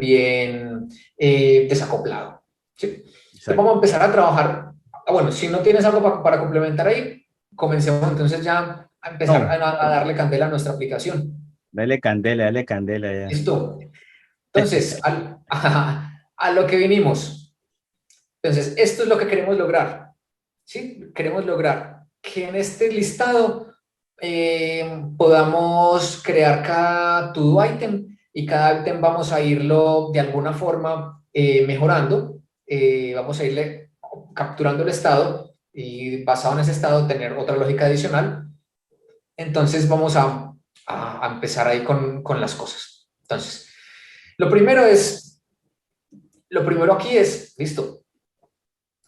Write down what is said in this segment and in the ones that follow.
bien desacoplado. ¿Sí? Entonces Exacto. vamos a empezar a trabajar. Bueno, si no tienes algo para complementar ahí, comencemos entonces ya a empezar No, a darle candela a nuestra aplicación. dale candela ya. ¿Listo? Entonces, a lo que vinimos. Entonces, esto es lo que queremos lograr. ¿Sí? Queremos lograr que en este listado podamos crear cada to-do item y cada item vamos a irlo de alguna forma mejorando. Vamos a irle capturando el estado y basado en ese estado tener otra lógica adicional. Entonces vamos a empezar ahí con las cosas. Entonces, lo primero es, lo primero aquí es, listo,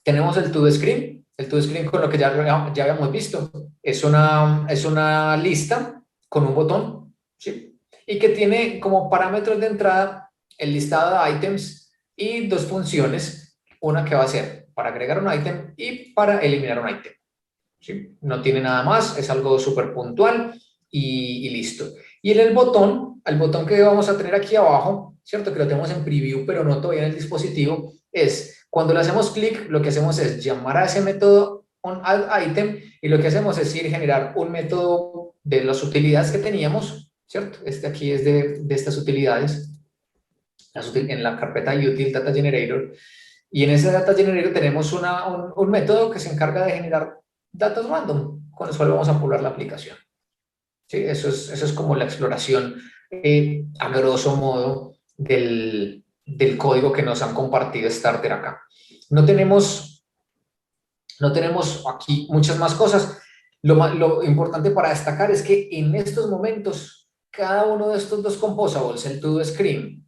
tenemos el to-do screen. El to-do screen con lo que ya habíamos visto. Es una lista con un botón, ¿sí? Y que tiene como parámetros de entrada el listado de items y dos funciones. Una que va a ser para agregar un item y para eliminar un item. ¿Sí? No tiene nada más, es algo súper puntual y listo. Y en el botón que vamos a tener aquí abajo, ¿cierto? Que lo tenemos en preview, pero no todavía en el dispositivo, es cuando le hacemos clic, lo que hacemos es llamar a ese método onAddItem y lo que hacemos es ir a generar un método de las utilidades que teníamos, ¿cierto? Este aquí es de estas utilidades, en la carpeta util data generator. Y en ese data generator tenemos un método que se encarga de generar datos random, con los cuales vamos a poblar la aplicación. ¿Sí? Eso es como la exploración a grosso modo del código que nos han compartido Starter acá. No tenemos, no tenemos aquí muchas más cosas. Lo importante para destacar es que en estos momentos, cada uno de estos dos composables, el to-do screen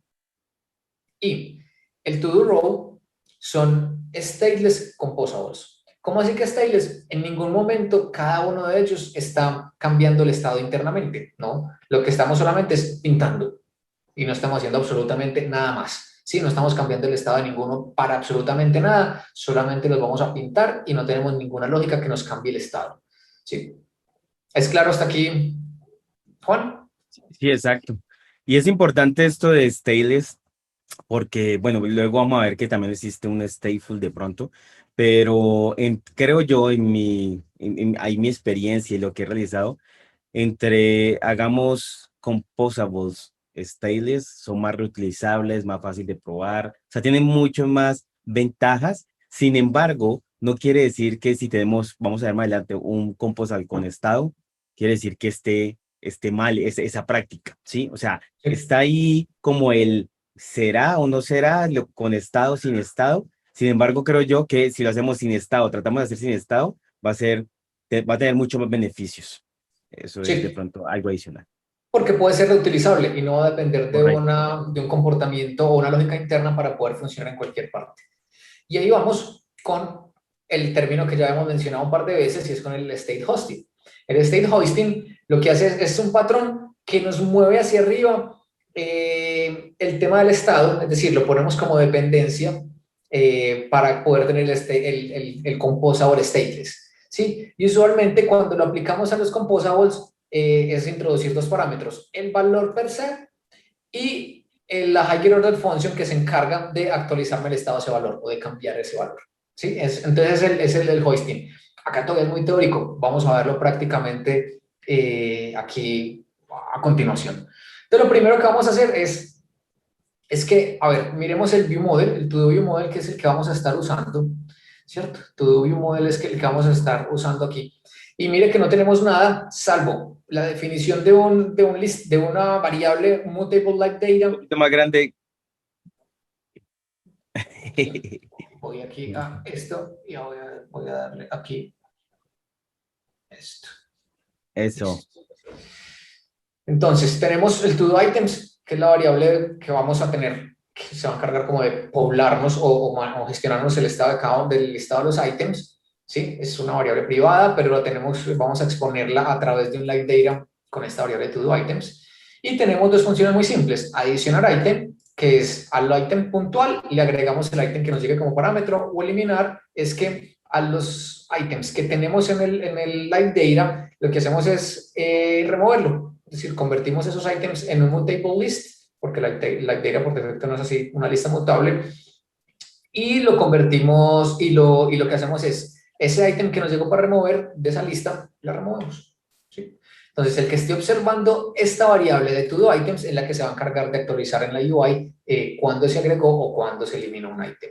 y el to-do row, son stateless composables. ¿Cómo así que stateless? En ningún momento cada uno de ellos está cambiando el estado internamente, ¿no? Lo que estamos solamente es pintando y no estamos haciendo absolutamente nada más. Sí, no estamos cambiando el estado de ninguno para absolutamente nada, solamente los vamos a pintar y no tenemos ninguna lógica que nos cambie el estado. ¿Sí? ¿Es claro hasta aquí, Juan? Sí, exacto. Y es importante esto de stateless porque, bueno, luego vamos a ver que también existe un stateful de pronto, pero creo yo ahí mi experiencia y lo que he realizado, entre hagamos composables stateless, son más reutilizables, más fácil de probar, o sea, tienen mucho más ventajas. Sin embargo, no quiere decir que si tenemos, vamos a ver más adelante, un composable con estado, quiere decir que esté mal esa práctica, ¿sí? O sea, Sí. está ahí como el será o no será, con estado, sin estado. Sin embargo, creo yo que si lo hacemos sin estado, tratamos de hacer sin estado, va a tener muchos más beneficios. Eso es de Sí, pronto algo adicional. porque puede ser reutilizable y no va a depender Correcto. de un comportamiento o una lógica interna para poder funcionar en cualquier parte. Y ahí vamos con el término que ya hemos mencionado un par de veces y es con el state hosting. El state hosting lo que hace es un patrón que nos mueve hacia arriba el tema del estado, es decir, lo ponemos como dependencia para poder tener el composable stateless. ¿Sí? Y usualmente cuando lo aplicamos a los composables es introducir dos parámetros, el valor per se y la higher order function que se encarga de actualizarme el estado de ese valor o de cambiar ese valor. ¿Sí? Entonces es el hoisting. Acá todavía es muy teórico, vamos a verlo prácticamente aquí a continuación. Entonces lo primero que vamos a hacer es que, a ver, miremos el view model, el to-do view model que es el que vamos a estar usando, ¿cierto? To-do view model es el que vamos a estar usando aquí. Y mire que no tenemos nada salvo la definición de una variable mutable like Un data. poquito más grande. Voy aquí a esto y voy a darle aquí esto. Eso. Listo. Entonces, tenemos el to-do items, que es la variable que vamos a tener, que se va a encargar como de poblarnos o gestionarnos el estado de cada uno del listado de los items. ¿Sí? Es una variable privada, pero la tenemos, vamos a exponerla a través de un live data con esta variable to-do items. Y tenemos dos funciones muy simples. Adicionar item, que es al item puntual, le agregamos el item que nos llegue como parámetro, o eliminar es que a los items que tenemos en el live data, lo que hacemos es removerlo. Es decir, convertimos esos items en un mutable list porque la data por defecto no es así, una lista mutable, y lo convertimos, y lo que hacemos es, ese ítem que nos llegó para remover de esa lista, la removemos. ¿Sí? Entonces, el que esté observando esta variable de toDoItems es la que se va a encargar de actualizar en la UI cuándo se agregó o cuándo se eliminó un ítem.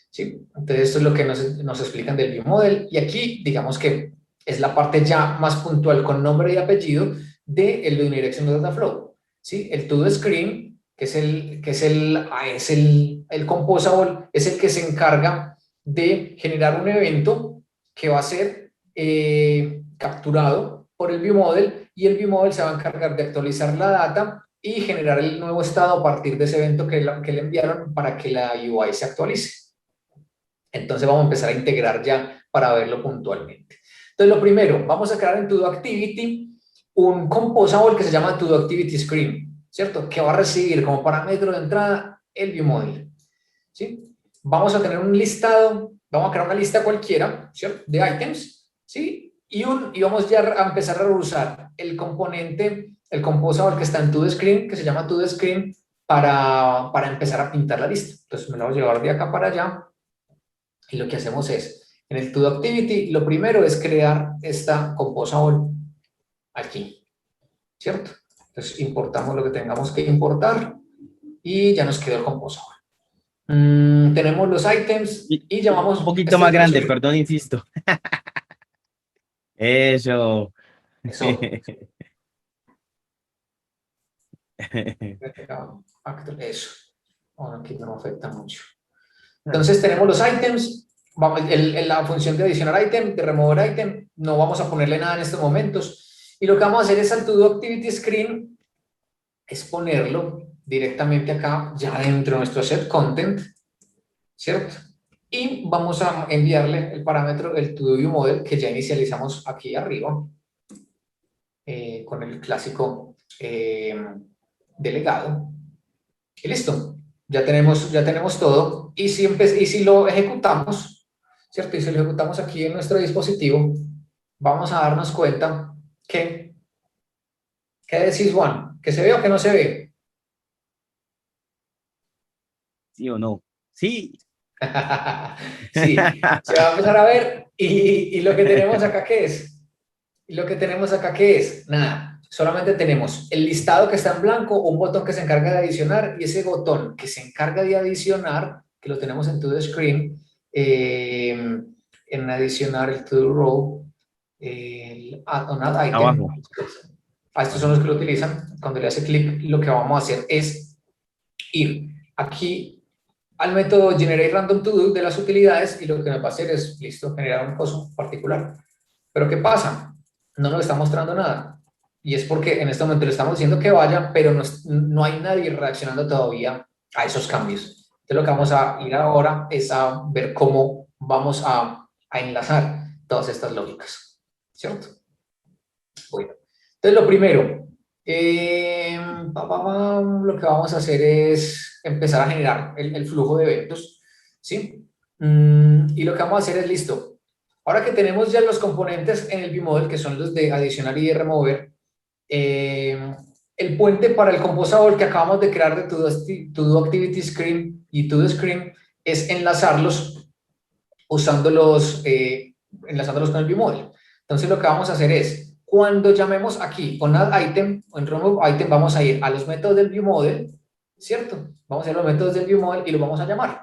¿Sí? Entonces, esto es lo que nos explican del ViewModel. Y aquí, digamos que es la parte ya más puntual con nombre y apellido del Unidirectional Data Flow. ¿Sí? El ToDoScreen, el composable, es el que se encarga de generar un evento que va a ser capturado por el ViewModel, y el ViewModel se va a encargar de actualizar la data y generar el nuevo estado a partir de ese evento que le enviaron para que la UI se actualice. Entonces vamos a empezar a integrar ya para verlo puntualmente. Entonces lo primero, vamos a crear en ToDoActivity un composable que se llama ToDoActivityScreen, ¿cierto? Que va a recibir como parámetro de entrada el ViewModel, ¿sí? Vamos a tener un listado, vamos a crear una lista cualquiera, ¿cierto? De items, ¿sí? Y vamos ya a empezar a usar el componente, el composable que está en ToDoScreen, que se llama ToDoScreen, para empezar a pintar la lista. Entonces me lo voy a llevar de acá para allá. Y lo que hacemos es, en el ToDoActivity, lo primero es crear esta composable aquí, ¿cierto? Entonces importamos lo que tengamos que importar y ya nos quedó el composable. Tenemos los items y llamamos... Un poquito Este más es grande, ToDoScreen. perdón, insisto. Eso. Eso. Eso. Bueno, aquí no me afecta mucho. Entonces tenemos los items, la función de adicionar item, de remover item, no vamos a ponerle nada en estos momentos. Y lo que vamos a hacer es al ToDoActivityScreen, es ponerlo directamente acá, ya dentro de nuestro set content, ¿cierto? Y vamos a enviarle el parámetro, el ToDoViewModel, que ya inicializamos aquí arriba, con el clásico delegado. Y listo. Ya tenemos todo. Y si lo ejecutamos, ¿cierto? Y si lo ejecutamos aquí en nuestro dispositivo, vamos a darnos cuenta que, ¿qué decís, Juan? ¿Que se ve o que no se ve? ¿Sí o no? Sí. Sí, se va a empezar a ver. Y lo que tenemos acá, ¿qué es? Y lo que tenemos acá, ¿qué es? Nada. Solamente tenemos el listado que está en blanco, un botón que se encarga de adicionar, y ese botón que se encarga de adicionar, que lo tenemos en ToDoScreen, en adicionar el ToDoRow, el add item. Abajo. Estos son los que lo utilizan. Cuando le hace clic, lo que vamos a hacer es ir aquí al método GenerateRandomToDo de las utilidades, y lo que nos va a hacer es, listo, generar un coso particular. Pero ¿qué pasa? No nos está mostrando nada. Y es porque en este momento le estamos diciendo que vaya, pero no hay nadie reaccionando todavía a esos cambios. Entonces lo que vamos a ir ahora es a ver cómo vamos a enlazar todas estas lógicas, ¿cierto? Bueno, entonces lo primero, lo que vamos a hacer es empezar a generar el flujo de eventos, ¿sí? Y lo que vamos a hacer es, listo, ahora que tenemos ya los componentes en el ViewModel, que son los de adicionar y de remover, el puente para el composable que acabamos de crear de ToDoActivityScreen y ToDoScreen es enlazarlos enlazándolos con el ViewModel. Entonces lo que vamos a hacer es, cuando llamemos aquí con addItem o en removeItem, vamos a ir a los métodos del ViewModel, ¿cierto? Vamos a ir a los métodos del ViewModel y los vamos a llamar.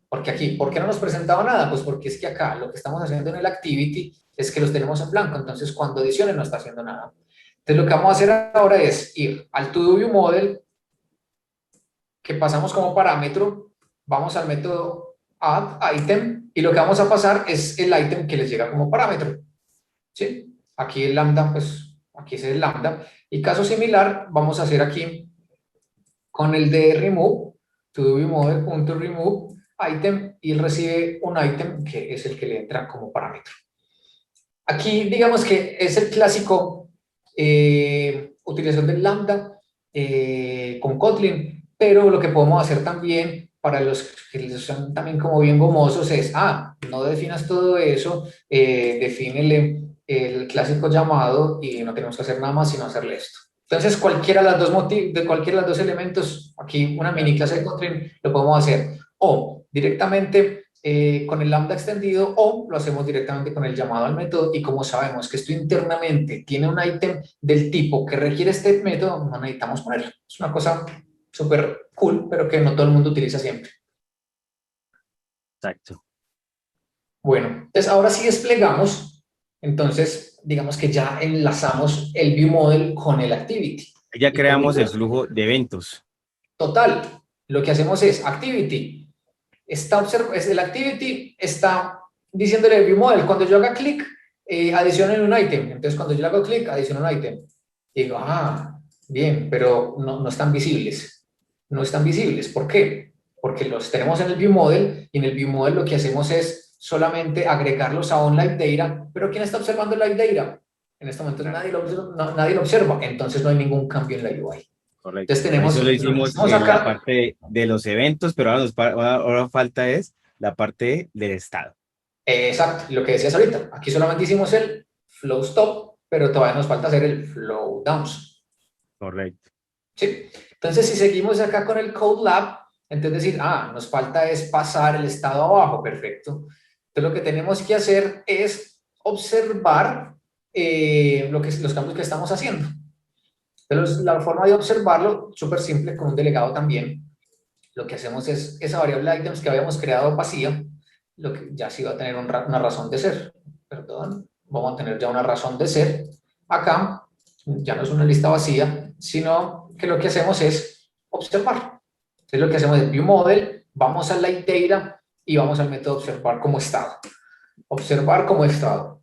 Porque aquí, ¿por qué no nos presentaba nada? Pues porque es que acá lo que estamos haciendo en el Activity es que los tenemos en blanco, entonces cuando adicione no está haciendo nada. Entonces lo que vamos a hacer ahora es ir al ToDoViewModel, que pasamos como parámetro, vamos al método addItem, y lo que vamos a pasar es el item que les llega como parámetro, ¿sí? Aquí el lambda, pues aquí es el lambda, y caso similar vamos a hacer aquí con el de remove, ToDoViewModel.remove item, y él recibe un item que es el que le entra como parámetro. Aquí digamos que es el clásico utilización del lambda con Kotlin, pero lo que podemos hacer también para los que son también como bien gomosos es, no definas todo eso, defínele el clásico llamado y no tenemos que hacer nada más sino hacerle esto. Entonces, cualquiera de las dos de cualquiera de los dos elementos, aquí una mini clase de Kotlin, lo podemos hacer o directamente con el lambda extendido o lo hacemos directamente con el llamado al método. Y como sabemos que esto internamente tiene un ítem del tipo que requiere este método, no necesitamos ponerlo. Es una cosa súper cool, pero que no todo el mundo utiliza siempre. Exacto. Bueno, entonces ahora sí desplegamos, entonces digamos que ya enlazamos el view model con el activity. Ya Y como creamos el digo, flujo de eventos. total, lo que hacemos es activity, es el activity está diciéndole al view model, cuando yo haga clic, adicionen un item. Entonces cuando yo le hago clic, adiciono un item. Y digo, bien, pero no están visibles. No están visibles. ¿Por qué? Porque los tenemos en el view model y en el view model lo que hacemos es solamente agregarlos a un live data. Pero ¿quién está observando el live data? En este momento nadie lo observa, entonces no hay ningún cambio en la UI. Correcto. Entonces Eso lo tenemos, lo que hicimos hacemos en la acá, parte de los eventos, pero ahora falta es la parte del estado. exacto, lo que decías ahorita, aquí solamente hicimos el flow stop, pero todavía nos falta hacer el flow downs. Correcto. ¿Sí? Entonces, si seguimos acá con el code lab, entonces decir, nos falta es pasar el estado abajo, perfecto. Entonces, lo que tenemos que hacer es observar los cambios que estamos haciendo. Entonces, la forma de observarlo, súper simple, con un delegado también. Lo que hacemos es esa variable items que habíamos creado vacía, lo que ya sí va a tener una razón de ser. Perdón, vamos a tener ya una razón de ser. Acá ya no es una lista vacía, sino que lo que hacemos es observar. Entonces lo que hacemos es view model, vamos al live data y vamos al método observar como estado. Observar como estado.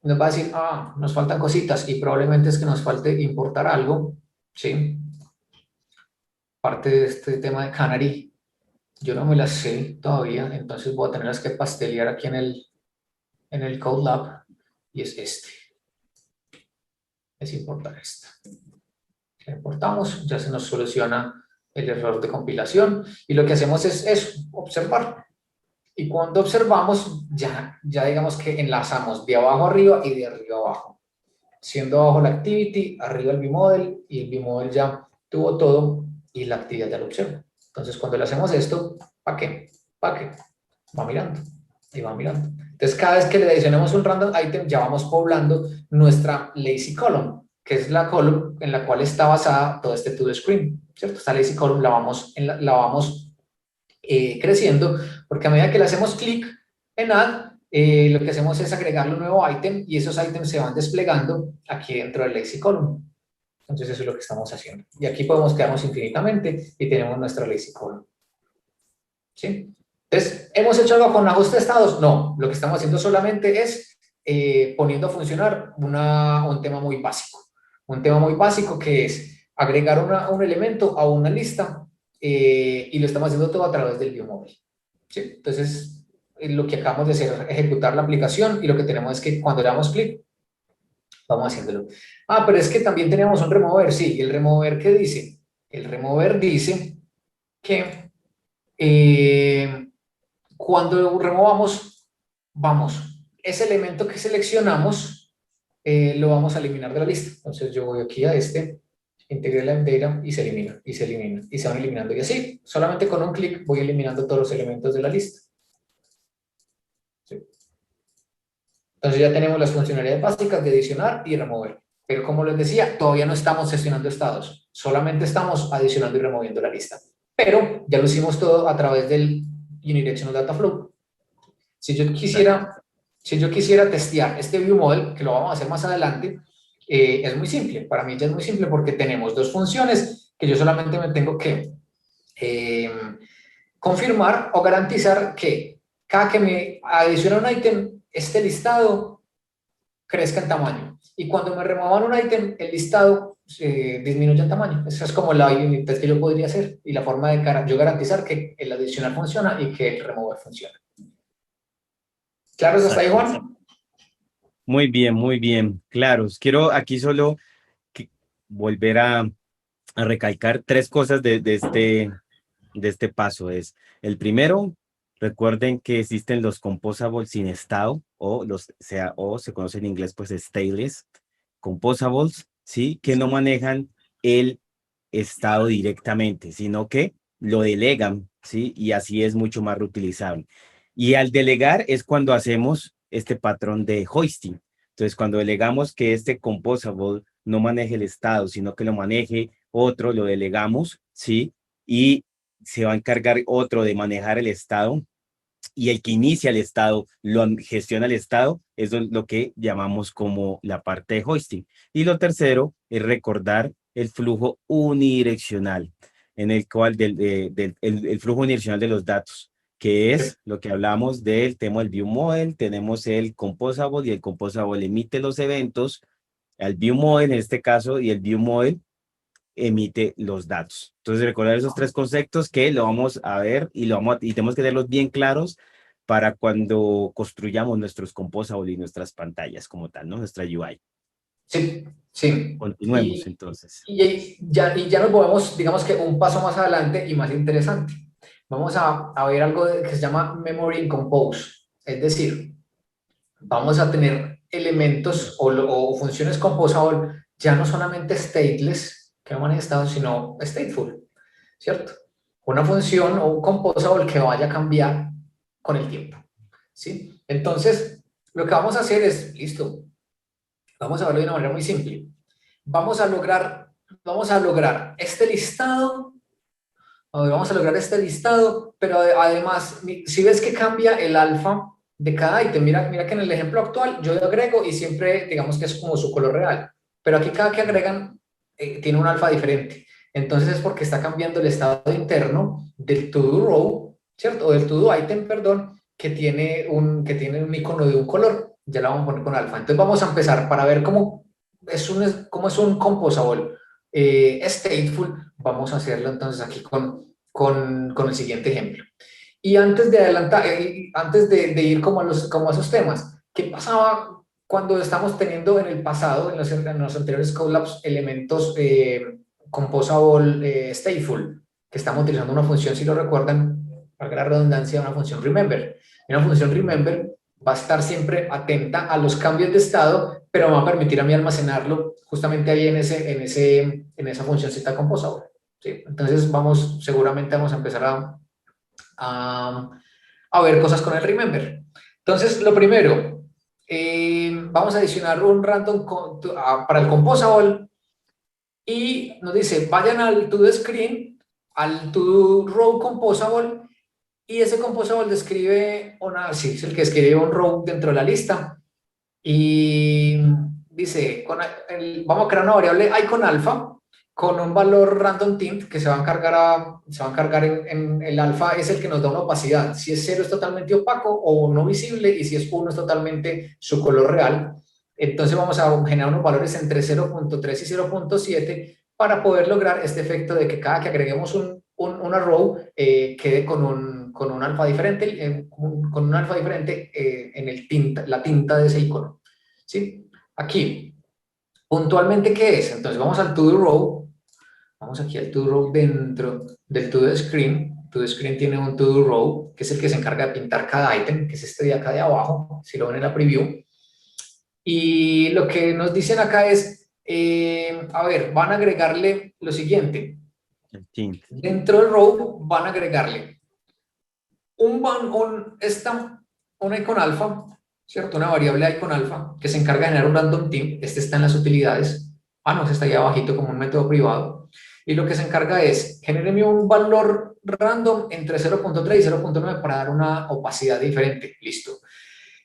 Nos va a decir, nos faltan cositas y probablemente es que nos falte importar algo, ¿sí? Parte de este tema de Canary, yo no me las sé todavía, entonces voy a tenerlas que pastelear aquí en el Code Lab y es este. Es importar esta. La importamos, ya se nos soluciona el error de compilación y lo que hacemos es eso, observar. Y cuando observamos, ya digamos que enlazamos de abajo arriba y de arriba abajo. Siendo abajo la activity, arriba el vModel y el vModel ya tuvo todo y la actividad ya lo observa. Entonces cuando le hacemos esto, ¿para qué? ¿Para qué? Va mirando y va mirando. Entonces cada vez que le adicionamos un random item ya vamos poblando nuestra lazy column, que es la column en la cual está basada todo este to screen, ¿cierto? Esta lazy column la vamos creciendo, porque a medida que le hacemos clic en add, lo que hacemos es agregarle un nuevo item y esos items se van desplegando aquí dentro del lazy column. Entonces eso es lo que estamos haciendo. Y aquí podemos quedarnos infinitamente y tenemos nuestra lazy column. ¿Sí? Entonces, ¿hemos hecho algo con ajuste de estados? No, lo que estamos haciendo solamente es poniendo a funcionar un tema muy básico. Un tema muy básico que es agregar un elemento a una lista y lo estamos haciendo todo a través del biomóvil. ¿Sí? Entonces, lo que acabamos de hacer es ejecutar la aplicación y lo que tenemos es que cuando le damos clic, vamos haciéndolo. Pero es que también teníamos un remover. Sí, ¿el remover qué dice? El remover dice que cuando removamos, ese elemento que seleccionamos lo vamos a eliminar de la lista. Entonces yo voy aquí a integré la data y se elimina, y se elimina, y se van eliminando. Y así, solamente con un clic voy eliminando todos los elementos de la lista. ¿Sí? Entonces ya tenemos las funcionalidades básicas de adicionar y remover. Pero como les decía, todavía no estamos gestionando estados, solamente estamos adicionando y removiendo la lista. Pero ya lo hicimos todo a través del Unidirectional Data Flow. Si yo quisiera testear este view model, que lo vamos a hacer más adelante, es muy simple. Para mí ya es muy simple porque tenemos dos funciones que yo solamente me tengo que confirmar o garantizar que cada que me adiciona un ítem, este listado crezca en tamaño. Y cuando me remuevan un ítem, el listado disminuye en tamaño. Esa es como la unit test que yo podría hacer y la forma de yo garantizar que el adicionar funciona y que el remover funciona. ¿Claro hasta ahí, Exacto. Juan? Muy bien, muy bien. Claro, quiero aquí solo volver a recalcar tres cosas de este paso. Es el primero, recuerden que existen los composables sin estado o se conoce en inglés pues stateless composables, ¿sí? Que no manejan el estado directamente, sino que lo delegan, ¿sí? Y así es mucho más reutilizable. Y al delegar es cuando hacemos este patrón de hoisting. Entonces, cuando delegamos que este composable no maneje el estado, sino que lo maneje otro, lo delegamos, ¿sí? Y se va a encargar otro de manejar el estado y el que inicia el estado, gestiona el estado, eso es lo que llamamos como la parte de hoisting. Y lo tercero es recordar el flujo unidireccional, en el cual el flujo unidireccional de los datos, que es lo que hablamos del tema del view model, tenemos el composable y el composable emite los eventos al view model en este caso y el view model emite los datos. Entonces, recordar esos tres conceptos que lo vamos a ver y tenemos que tenerlos bien claros para cuando construyamos nuestros composables y nuestras pantallas como tal, ¿no? Nuestra UI. Sí, sí. Continuemos entonces. Y ya nos movemos, digamos que un paso más adelante y más interesante. Vamos a ver algo que se llama Memory in Compose. Es decir, vamos a tener elementos o funciones composable ya no solamente stateless, que no van en estado, sino stateful, ¿cierto? Una función o un composable que vaya a cambiar con el tiempo, ¿sí? Entonces, lo que vamos a hacer es, listo, vamos a verlo de una manera muy simple. Vamos a lograr este listado, vamos a lograr este listado, pero además, si ves que cambia el alfa de cada ítem, mira que en el ejemplo actual yo agrego y siempre digamos que es como su color real, pero aquí cada que agregan tiene un alfa diferente. Entonces es porque está cambiando el estado interno del to-do row, ¿cierto? O del to-do item, perdón, que tiene un icono de un color. Ya la vamos a poner con alfa. Entonces vamos a empezar para ver cómo es un composable stateful. Vamos a hacerlo entonces aquí con el siguiente ejemplo. Y antes de adelantar, antes de ir como a esos temas, ¿qué pasaba cuando estamos teniendo en el pasado, en los anteriores Colabs, elementos composable stateful, que estamos utilizando una función, si lo recuerdan, para la redundancia, una función remember. Y una función remember va a estar siempre atenta a los cambios de estado, pero me va a permitir a mí almacenarlo justamente ahí en esa función Z composable. ¿Sí? Entonces seguramente vamos a empezar a, a ver cosas con el remember. Entonces, lo primero, vamos a adicionar un random para el composable y nos dice, vayan al to screen, al to row composable, y ese composable describe sí, es el que escribe un row dentro de la lista y dice, vamos a crear una variable icon alfa con un valor random tint que se va a encargar en el alfa, es el que nos da una opacidad. Si es 0 es totalmente opaco o no visible, y si es 1 es totalmente su color real. Entonces vamos a generar unos valores entre 0.3 y 0.7 para poder lograr este efecto de que cada que agreguemos una row quede con un alfa diferente, con un alfa diferente en la tinta de ese icono. ¿Sí? Aquí, puntualmente, ¿qué es? Entonces vamos al to-do row, vamos aquí al to-do row dentro del to-do screen. To-do screen tiene un to-do row, que es el que se encarga de pintar cada ítem, que es este de acá de abajo, si lo ven en la preview. Y lo que nos dicen acá es, a ver, van a agregarle lo siguiente. Dentro del row van a agregarle un icon alfa, ¿cierto? Una variable icon alfa que se encarga de generar un random tint. Este está en las utilidades. No, está ahí abajito como un método privado. Y lo que se encarga es, genéreme un valor random entre 0.3 y 0.9 para dar una opacidad diferente. Listo.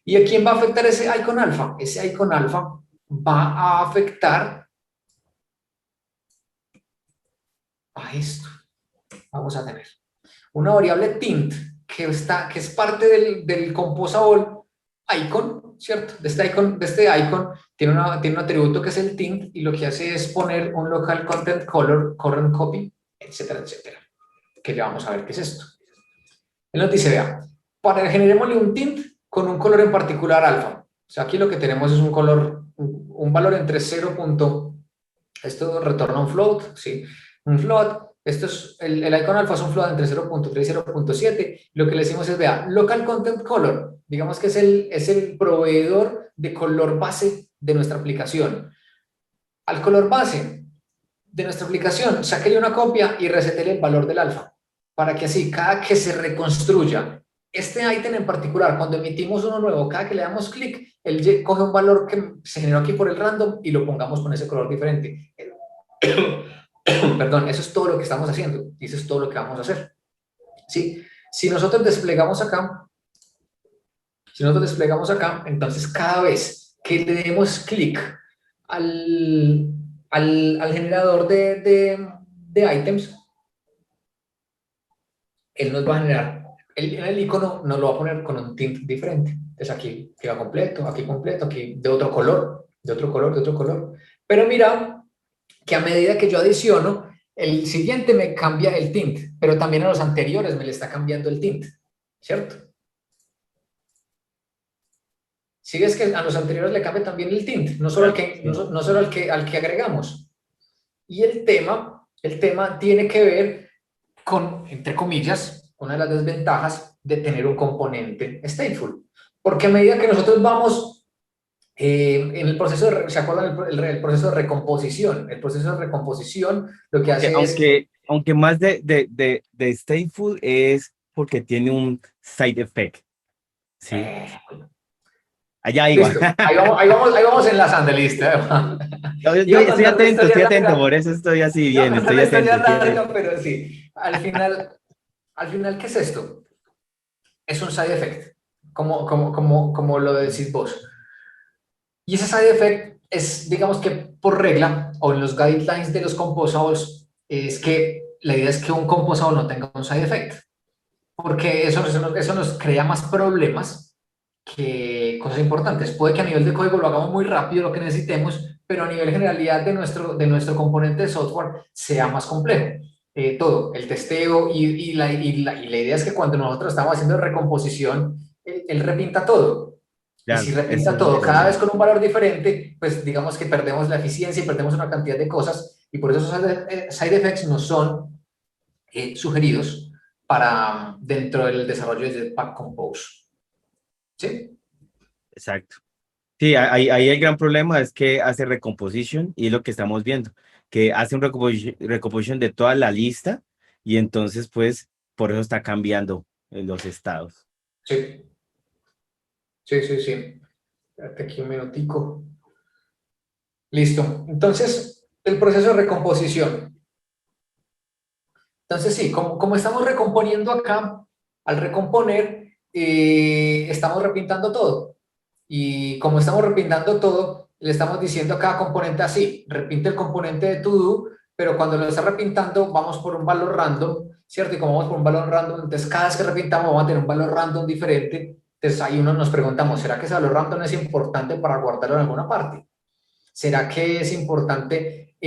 ¿Y a quién va a afectar ese icon alfa? Ese icon alfa va a afectar a esto. Vamos a tener una variable tint que es parte del composable icon, ¿cierto? De este icon tiene un atributo que es el tint y lo que hace es poner un local content color, current copy, etcétera, etcétera. Que ya vamos a ver qué es esto. Él nos dice, vea, generémosle un tint con un color en particular alfa. O sea, aquí lo que tenemos es un color, un valor entre 0. Esto retorna un float, ¿sí? Un float. Esto es, el icon alfa es un float entre 0.3 y 0.7. Lo que le decimos es, vea, local content color. Digamos que es el proveedor de color base de nuestra aplicación. Al color base, de nuestra aplicación, sáquele una copia y resetele el valor del alfa, para que así, cada que se reconstruya este ítem en particular, cuando emitimos uno nuevo, cada que le damos clic, él coge un valor que se generó aquí por el random y lo pongamos con ese color diferente. Perdón, eso es todo lo que estamos haciendo y eso es todo lo que vamos a hacer. ¿Sí? Si nosotros desplegamos acá, entonces cada vez que le demos clic al generador de items, él nos va a generar, el icono nos lo va a poner con un tint diferente. Entonces aquí queda completo, aquí de otro color, de otro color, de otro color. Pero mira que a medida que yo adiciono, el siguiente me cambia el tint, pero también a los anteriores me le está cambiando el tint, ¿cierto? Si ves que a los anteriores le cambia también el tint, no solo, no solo al que agregamos. Y el tema tiene que ver con, entre comillas, una de las desventajas de tener un componente stateful. Porque a medida que nosotros vamos en el proceso de, ¿se acuerdan el proceso de recomposición? El proceso de recomposición lo que hace es... Aunque más de stateful es porque tiene un side effect. Sí. Allá iba. Listo, ahí vamos enlazando, listo. Yo estoy atento, por eso estoy así bien, estoy atento. Pero sí, al final, ¿qué es esto? Es un side effect, como lo decís vos. Y ese side effect es, digamos que por regla, o en los guidelines de los composables, es que la idea es que un composable no tenga un side effect, porque eso nos crea más problemas que cosas importantes. Puede que a nivel de código lo hagamos muy rápido, lo que necesitemos, pero a nivel generalidad de nuestro componente de software sea más complejo. Todo, el testeo y la idea es que cuando nosotros estamos haciendo recomposición, él repinta todo. Y si repinta todo cada vez con un valor diferente, pues digamos que perdemos la eficiencia y perdemos una cantidad de cosas, y por eso esos side effects no son sugeridos para dentro del desarrollo de Jetpack Compose. ¿Sí? Exacto. Sí, ahí el gran problema es que hace recomposition y es lo que estamos viendo, que hace un recomposition de toda la lista y entonces pues por eso está cambiando los estados. Sí. Espérate aquí un minutico. Listo. Entonces, el proceso de recomposición. Entonces, sí, como estamos recomponiendo acá, al recomponer, estamos repintando todo. Y como estamos repintando todo, le estamos diciendo a cada componente así, repinte el componente de todo, pero cuando lo está repintando, vamos por un valor random, ¿cierto? Y como vamos por un valor random, entonces cada vez que repintamos vamos a tener un valor random diferente. Entonces ahí nos preguntamos, ¿será que ese valor random es importante para guardarlo en alguna parte? ¿Será que es importante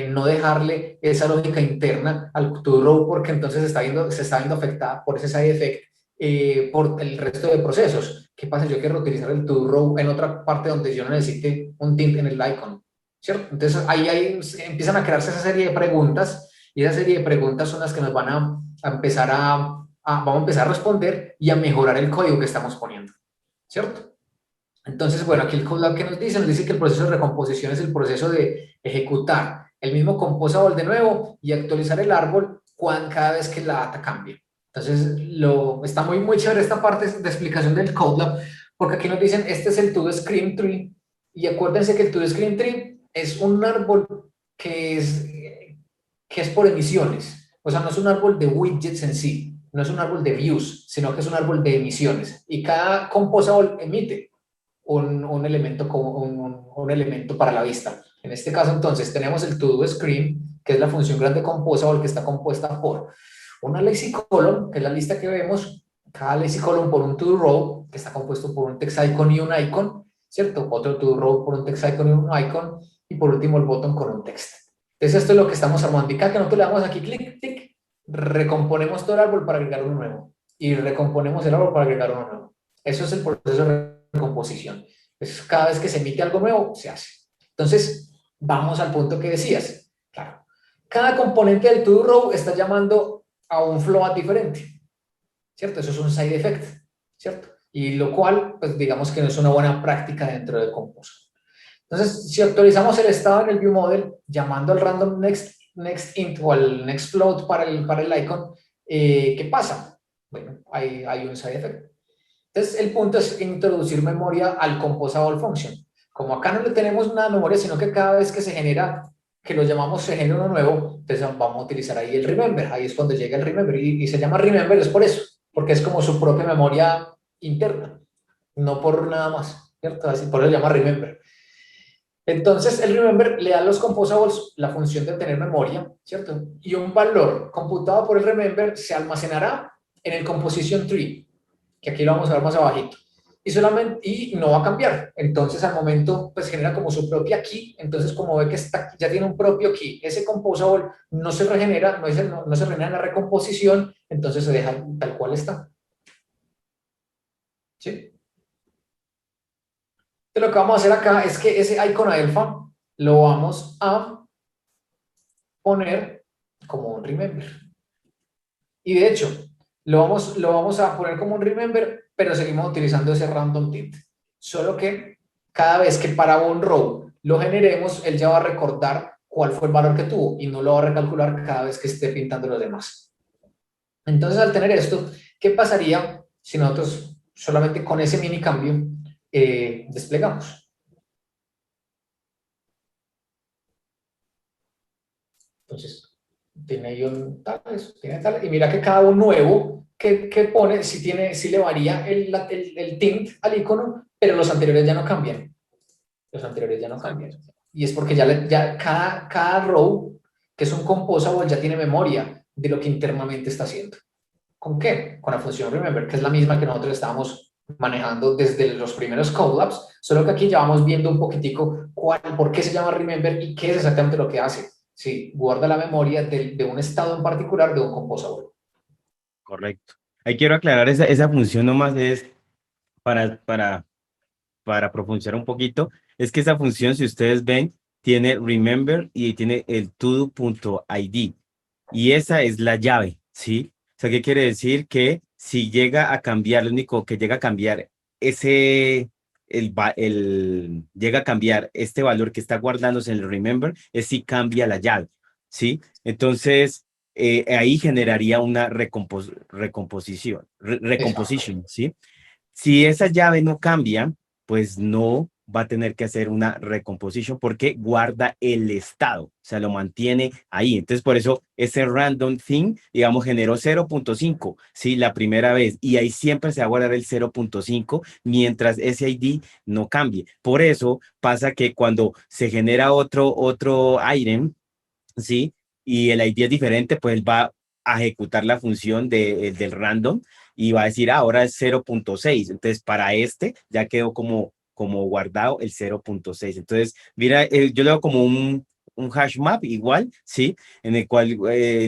no dejarle esa lógica interna al to-row porque entonces se está viendo afectada por ese side effect por el resto de procesos? ¿Qué pasa? Yo quiero utilizar el to-row en otra parte donde yo no necesite un tint en el icon, ¿cierto? Entonces ahí empiezan a crearse esa serie de preguntas y esa serie de preguntas son las que nos van a empezar vamos a empezar a responder y a mejorar el código que estamos poniendo, ¿cierto? Entonces, bueno, aquí el code que nos dice que el proceso de recomposición es el proceso de ejecutar el mismo composable de nuevo y actualizar el árbol cada vez que la data cambie. Entonces, está muy chévere esta parte de explicación del CodeLab, porque aquí nos dicen, este es el TodoScreen Tree, y acuérdense que el TodoScreen Tree es un árbol que es por emisiones, o sea, no es un árbol de widgets en sí, no es un árbol de views, sino que es un árbol de emisiones, y cada composable emite un elemento para la vista. En este caso, entonces, tenemos el TodoScreen, que es la función grande composable que está compuesta por una lazy column, que es la lista que vemos, cada lazy column por un ToDoRow, que está compuesto por un text icon y un icon, ¿cierto? Otro ToDoRow por un text icon y un icon, y por último el botón con un text. Entonces, esto es lo que estamos armando. Y cada que nosotros le damos aquí clic, clic, recomponemos todo el árbol para agregar uno nuevo. Y recomponemos el árbol para agregar uno nuevo. Eso es el proceso de recomposición. Entonces, cada vez que se emite algo nuevo, se hace. Entonces, vamos al punto que decías. Claro, cada componente del ToDoRow está llamando a un float diferente, ¿cierto? Eso es un side effect, ¿cierto? Y lo cual, pues digamos que no es una buena práctica dentro del Compose. Entonces, si actualizamos el estado en el ViewModel, llamando al random next next int o al next float para el icon, ¿qué pasa? Bueno, hay un side effect. Entonces, el punto es introducir memoria al composable function. Como acá no le tenemos una memoria, sino que cada vez que se genera, que lo llamamos se genera uno nuevo, entonces vamos a utilizar ahí el remember. Ahí es cuando llega el remember. Y se llama remember es por eso, porque es como su propia memoria interna, no por nada más, ¿cierto? Así por eso se llama remember. Entonces, el remember le da a los composables la función de tener memoria, ¿cierto? Y un valor computado por el remember se almacenará en el composition tree, que aquí lo vamos a ver más abajito. Y no va a cambiar. Entonces, al momento, pues genera como su propia key. Entonces, como ve que ya tiene un propio key, ese composable no se regenera, no se regenera en la recomposición, entonces se deja tal cual está. ¿Sí? Entonces, lo que vamos a hacer acá es que ese icono alfa lo vamos a poner como un remember. Y de hecho, lo vamos a poner como un remember, pero seguimos utilizando ese random tint. Solo que cada vez que para un row lo generemos, él ya va a recordar cuál fue el valor que tuvo y no lo va a recalcular cada vez que esté pintando los demás. Entonces, al tener esto, ¿qué pasaría si nosotros solamente con ese mini cambio desplegamos? Entonces, tiene ahí un tales, tiene tales, y mira que cada uno nuevo que pone, si le varía el tint al icono, pero los anteriores ya no cambian. Los anteriores ya no cambian. Y es porque ya cada row, que es un composable, ya tiene memoria de lo que internamente está haciendo. ¿Con qué? Con la función remember, que es la misma que nosotros estábamos manejando desde los primeros Colabs, solo que aquí ya vamos viendo un poquitico por qué se llama remember y qué es exactamente lo que hace. Sí, guarda la memoria de un estado en particular de un composable. Correcto. Ahí quiero aclarar esa función nomás es para, para, para profundizar un poquito. Es que esa función, si ustedes ven, tiene remember y tiene el todo.id. Y esa es la llave, ¿sí? O sea, ¿qué quiere decir? Que si llega a cambiar, lo único que llega a cambiar llega a cambiar este valor que está guardándose en el remember, es si cambia la llave, ¿sí? Entonces, ahí generaría una recomposición, Exacto. recomposition, ¿sí? Si esa llave no cambia, pues no va a tener que hacer una recomposition porque guarda el estado, o sea, lo mantiene ahí. Entonces, por eso ese random thing, digamos, generó 0.5, ¿sí? La primera vez, y ahí siempre se va a guardar el 0.5 mientras ese ID no cambie. Por eso pasa que cuando se genera otro item, ¿sí? Y el ID es diferente, pues va a ejecutar la función del random y va a decir, ahora es 0.6. Entonces, para este ya quedó como guardado el 0.6. Entonces, mira, yo le hago como un hash map igual, ¿sí? En el cual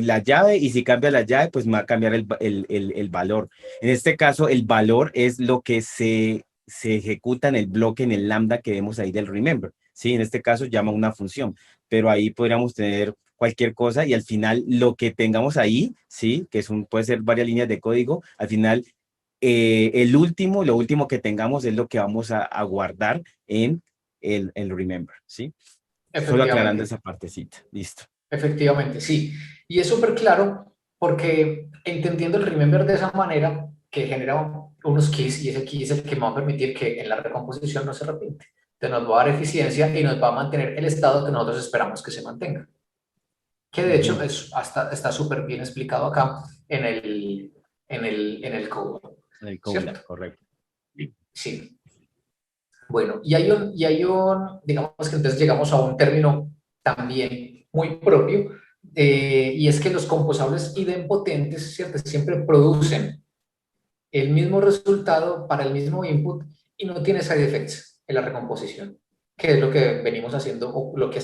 la llave, y si cambia la llave, pues me va a cambiar el valor. En este caso, el valor es lo que se ejecuta en el bloque, en el lambda que vemos ahí del remember, ¿sí? En este caso, llama una función, pero ahí podríamos tener cualquier cosa y al final lo que tengamos ahí, sí, que puede ser varias líneas de código, al final lo último que tengamos es lo que vamos a guardar en el remember, ¿sí? Solo aclarando Efectivamente, esa partecita, listo. efectivamente, sí. Y es súper claro porque entendiendo el remember de esa manera, que genera unos keys y ese key es el que va a permitir que en la recomposición no se repite. Entonces nos va a dar eficiencia y nos va a mantener el estado que nosotros esperamos que se mantenga. Que de hecho Ujú. está súper bien explicado acá en el code, El Colab, ¿cierto? correcto. Sí. Bueno, digamos que entonces llegamos a un término también muy propio, y es que los composables idempotentes, ¿cierto? Siempre producen el mismo resultado para el mismo input y no tiene side effects en la recomposición, que es lo que venimos haciendo, o lo que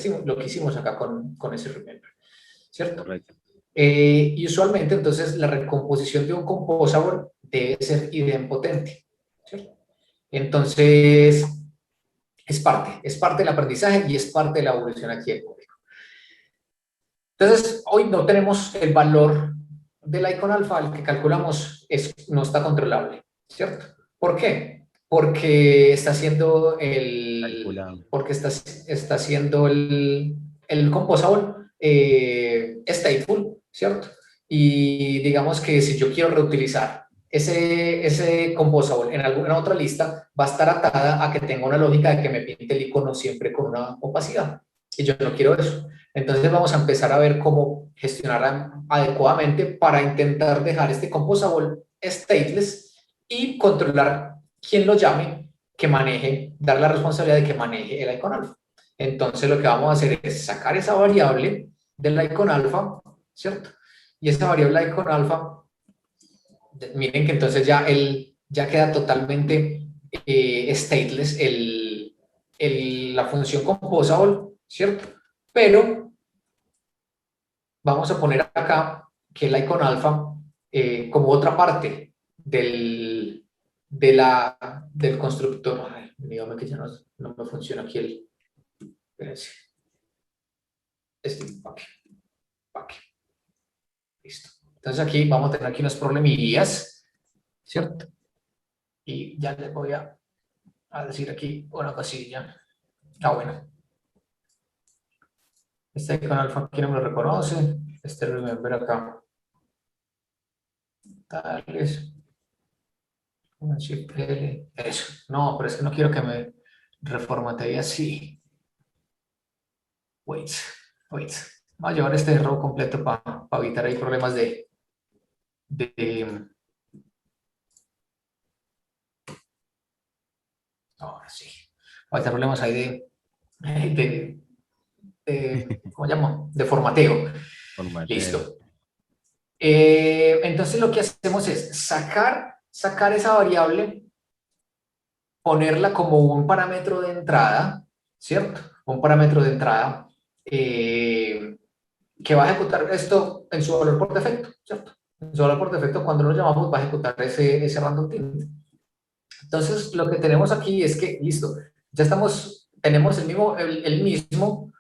hicimos acá con ese remember, ¿cierto? Correcto. Y usualmente entonces la recomposición de un composable debe ser idempotente, ¿cierto? Entonces, es parte del aprendizaje y es parte de la evolución aquí del código. Entonces, hoy no tenemos el valor del icon alfa, el que calculamos no está controlable, ¿cierto? ¿Por qué? Porque está haciendo Calculado. el composable, stateful, ¿cierto? Y digamos que si yo quiero reutilizar ese composable en alguna otra lista, va a estar atada a que tenga una lógica de que me pinte el icono siempre con una opacidad. Y yo no quiero eso. Entonces vamos a empezar a ver cómo gestionar adecuadamente para intentar dejar este composable stateless y controlar quién lo llame, que maneje, dar la responsabilidad de que maneje el icon alfa. Entonces lo que vamos a hacer es sacar esa variable del icon alfa, ¿cierto? Y esa variable icon alfa, miren que entonces ya queda totalmente stateless la función composable, ¿cierto? Pero vamos a poner acá que el icon alfa como otra parte del constructor. Ay, dígame que ya no me funciona aquí el... Espérense. Pack. Listo. Entonces aquí vamos a tener aquí unos problemillas, ¿cierto? Y ya les voy a decir aquí una cosilla. Ah, bueno. Este icon alfa aquí no me lo reconoce. Este remember acá. Tales. Shift L. Eso. No, pero es que no quiero que me reformatee así. Wait. Voy a llevar este row completo para evitar ahí problemas de... Ahora sí. Va a tener problemas ahí ¿cómo llamo? De formateo. Formateo. Listo. Entonces lo que hacemos es sacar esa variable, ponerla como un parámetro de entrada, ¿cierto? Un parámetro de entrada que va a ejecutar esto en su valor por defecto, ¿cierto? En su valor por defecto, cuando lo llamamos, va a ejecutar ese random tint. Entonces, lo que tenemos aquí es que, listo, ya tenemos el mismo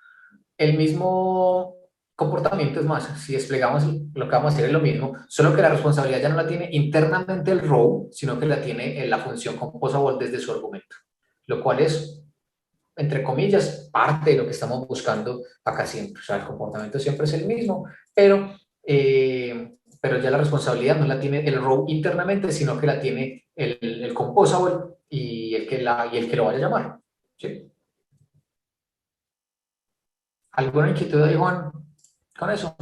comportamiento. Es más, si desplegamos lo que vamos a hacer es lo mismo, solo que la responsabilidad ya no la tiene internamente el row, sino que la tiene en la función composable desde su argumento, lo cual es, entre comillas, parte de lo que estamos buscando acá siempre. O sea, el comportamiento siempre es el mismo, pero ya la responsabilidad no la tiene el row internamente, sino que la tiene el composable y el que lo vaya a llamar. ¿Sí? ¿Alguna inquietud ahí, Juan, con eso?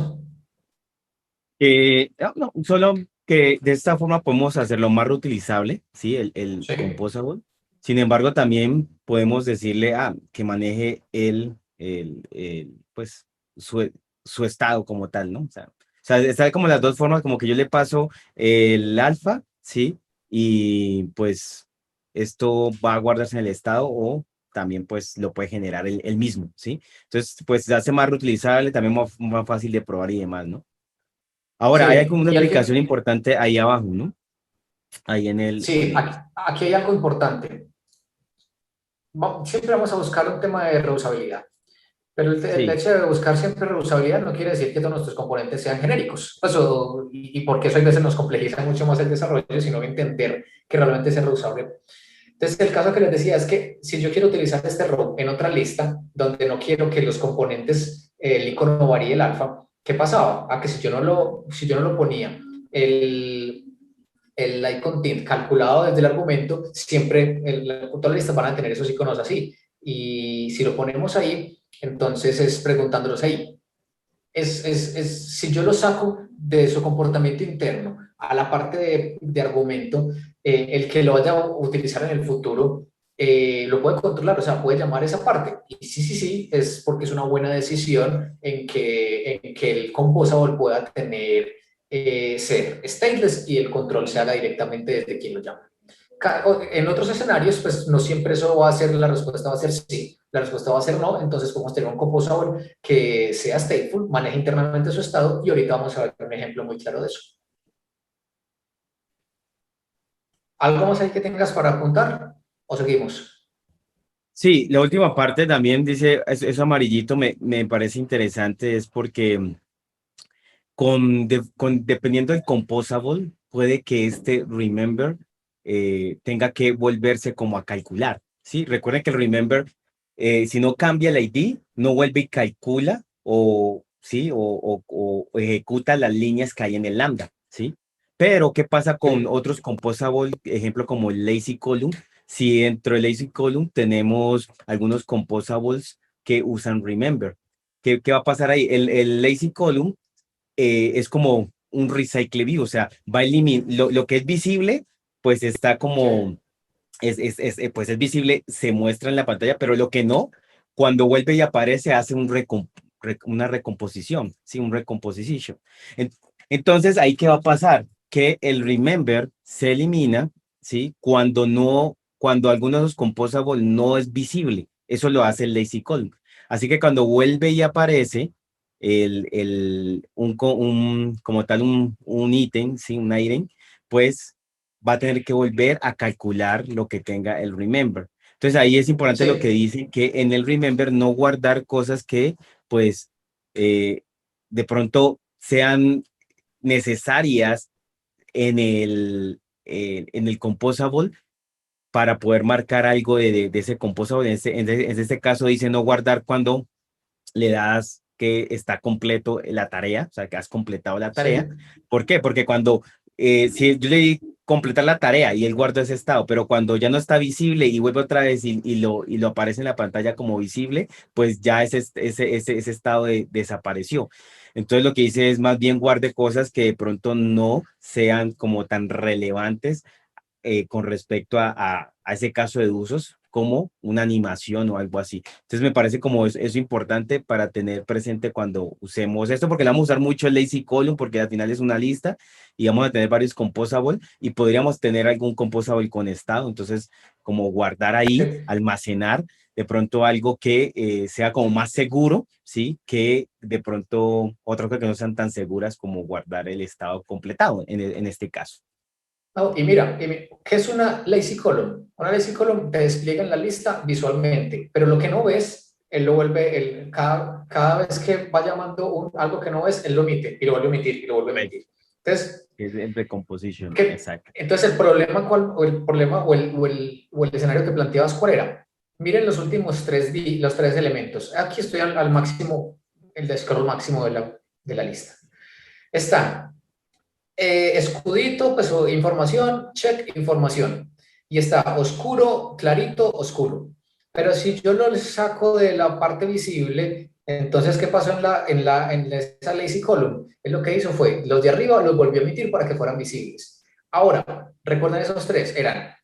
No, solo que de esta forma podemos hacerlo más reutilizable, ¿sí? El Sí. composable. Sin embargo, también podemos decirle que maneje pues, su estado como tal, ¿no? O sea, está como las dos formas, como que yo le paso el alfa, ¿sí? Y pues esto va a guardarse en el estado o también pues lo puede generar el mismo, ¿sí? Entonces, pues se hace más reutilizable, también más fácil de probar y demás, ¿no? Ahora, hay como Sí, una y explicación alguien, importante ahí abajo, ¿no? Ahí sí, aquí hay algo importante. Siempre vamos a buscar un tema de reusabilidad, pero el sí, hecho de buscar siempre reusabilidad no quiere decir que todos nuestros componentes sean genéricos. Pues, y porque eso a veces nos complejiza mucho más el desarrollo, sino entender que realmente sea reusable. Entonces, el caso que les decía es que si yo quiero utilizar este row en otra lista, donde no quiero que los componentes, el icono varíe el alfa, ¿qué pasaba? A que si yo no lo ponía, el, el icon tint calculado desde el argumento, siempre todas las listas van a tener esos iconos así. Y si lo ponemos ahí, entonces es preguntándolos ahí. Si yo lo saco de su comportamiento interno a la parte de argumento, el que lo vaya a utilizar en el futuro lo puede controlar, o sea, puede llamar esa parte. Y sí, es porque es una buena decisión en que el composable pueda ser stateless y el control se haga directamente desde quien lo llama. En otros escenarios, pues no siempre eso va a ser, la respuesta va a ser sí, la respuesta va a ser no, entonces podemos tener un composable que sea stateful, maneje internamente su estado y ahorita vamos a ver un ejemplo muy claro de eso. ¿Algo más ahí que tengas para apuntar o seguimos? sí, la última parte también dice, eso amarillito me parece interesante, es porque dependiendo del composable, puede que este remember tenga que volverse como a calcular, ¿sí? Recuerden que el remember, si no cambia el ID, no vuelve y calcula, o ¿sí? O ejecuta las líneas que hay en el lambda, ¿sí? Pero, ¿qué pasa con Sí, otros composable, ejemplo como el lazy column? Si dentro del lazy column tenemos algunos composables que usan remember. ¿Qué va a pasar ahí? El lazy column es como un recycle view, o sea, va a eliminar lo que es visible, pues está sí, como, pues es visible, se muestra en la pantalla, pero lo que no, cuando vuelve y aparece, hace una recomposición, sí, un recomposition. En- Entonces, ahí qué va a pasar, que el remember se elimina, sí, cuando alguno de los composables no es visible, eso lo hace el lazy column. Así que cuando vuelve y aparece, como tal un ítem, ¿sí? Un item, pues va a tener que volver a calcular lo que tenga el remember. Entonces ahí es importante lo que sí, dicen, que en el remember no guardar cosas que pues eh, de pronto sean necesarias en el composable para poder marcar algo de ese composable. En este caso dice no guardar cuando le das que está completo la tarea, o sea, que has completado la tarea. sí, ¿Por qué? Porque si yo le di completar la tarea y él guarda ese estado, pero cuando ya no está visible y vuelve otra vez y lo aparece en la pantalla como visible, pues ya ese estado desapareció. Entonces lo que dice es más bien guarde cosas que de pronto no sean como tan relevantes con respecto a ese caso de usos como una animación o algo así. Entonces me parece como eso importante para tener presente cuando usemos esto, porque le vamos a usar mucho el lazy column, porque al final es una lista y vamos a tener varios composable y podríamos tener algún composable con estado. Entonces, como guardar ahí, sí. almacenar de pronto algo que sea como más seguro, ¿sí? Que de pronto otras cosas que no sean tan seguras como guardar el estado completado en este caso. No, y mira, ¿qué es una lazy column? Una lazy column te despliega en la lista visualmente, pero lo que no ves, él lo vuelve, cada vez que va llamando algo que no ves, él lo omite y lo vuelve a omitir y lo vuelve a omitir. Entonces, Es el recomposition, ¿qué? exacto. Entonces el problema, o el problema o el escenario que planteabas, ¿cuál era? Miren los últimos los tres elementos. Aquí estoy al máximo, el de scroll máximo de la lista. Está escudito, pues información, check, información. Y está oscuro, clarito, oscuro. Pero si yo lo saco de la parte visible, entonces, ¿qué pasó en esa lazy column? Él lo que hizo fue, los de arriba los volvió a emitir para que fueran visibles. Ahora, recuerden esos tres, eran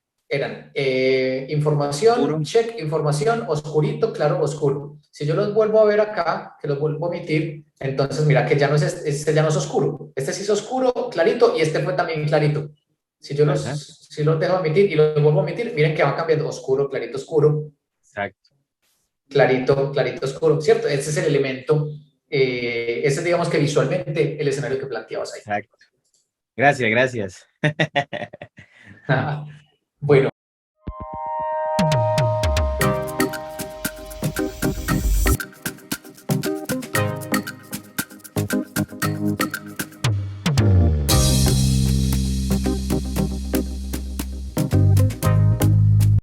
información, Puro, check, información, oscurito, claro, oscuro. Si yo los vuelvo a ver acá, que los vuelvo a emitir, entonces mira que ya no es, este ya no es oscuro. Este sí es oscuro, clarito, y este fue también clarito. ajá, Si los dejo emitir y los vuelvo a emitir, miren que van cambiando oscuro, clarito, exacto, clarito, clarito, oscuro, ¿cierto? Ese es el elemento, ese es digamos que visualmente el escenario que planteabas ahí. exacto. Gracias, gracias. Bueno,